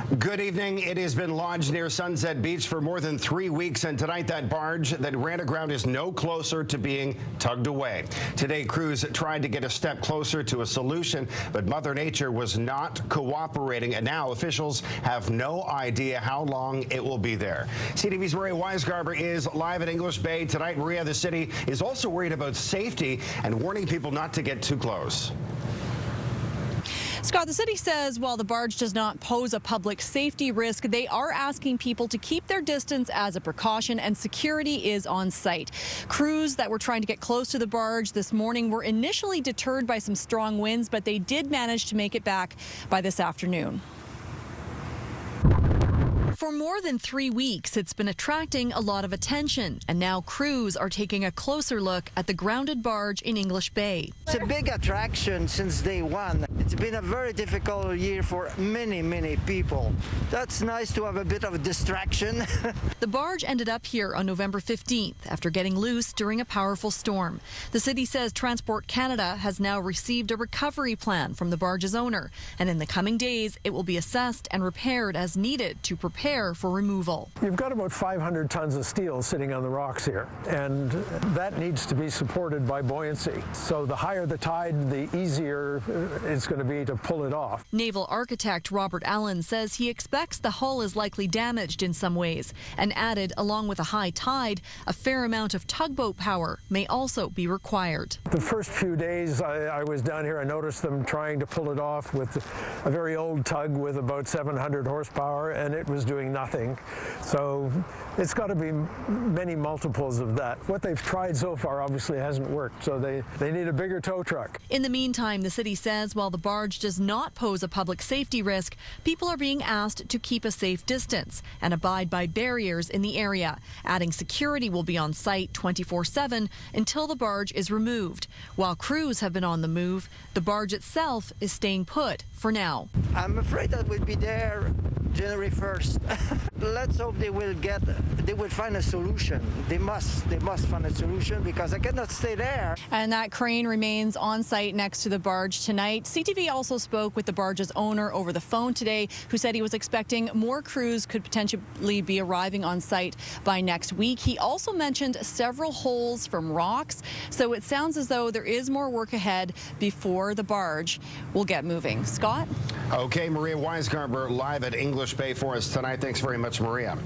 Good evening. It has been lodged near Sunset Beach for more than 3 weeks, and tonight that barge that ran aground is no closer to being tugged away. Today, crews tried to get a step closer to a solution, but Mother Nature was not cooperating, and now officials have no idea how long it will be there. CTV's Maria Weisgarber is live at English Bay tonight. Maria, the city is also worried about safety and warning people not to get too close. Scott, the city says while the barge does not pose a public safety risk, they are asking people to keep their distance as a precaution, and security is on site. Crews that were trying to get close to the barge this morning were initially deterred by some strong winds, but they did manage to make it back by this afternoon. For more than 3 weeks, it's been attracting a lot of attention, and now crews are taking a closer look at the grounded barge in English Bay. It's a big attraction since day one. It's been a very difficult year for many people. That's nice to have a bit of a distraction. The barge ended up here on November 15th after getting loose during a powerful storm. The city says Transport Canada has now received a recovery plan from the barge's owner, and in the coming days, it will be assessed and repaired as needed to prepare for removal. You've got about 500 tons of steel sitting on the rocks here, and that needs to be supported by buoyancy. So the higher the tide, the easier it's going to be to pull it off. Naval architect Robert Allen says he expects the hull is likely damaged in some ways, and added, along with a high tide, a fair amount of tugboat power may also be required. The first few days I was down here, I noticed them trying to pull it off with a very old tug with about 700 horsepower, and it was doing nothing. So it's got to be many multiples of that. What they've tried so far obviously hasn't worked, so they need a bigger tow truck. In the meantime, the city says while the barge does not pose a public safety risk, people are being asked to keep a safe distance and abide by barriers in the area, adding security will be on site 24/7 until the barge is removed. While crews have been on the move, the barge itself is staying put for now. I'm afraid that we'll be there January 1st. Let's hope they will find a solution. They must find a solution, because I cannot stay there. And that crane remains on site next to the barge tonight. CTV also spoke with the barge's owner over the phone today, who said he was expecting more crews could potentially be arriving on site by next week. He also mentioned several holes from rocks, so it sounds as though there is more work ahead before the barge will get moving. Scott? Okay, Maria Weisgarber live at English Bay for us tonight. Thanks very much, Maria.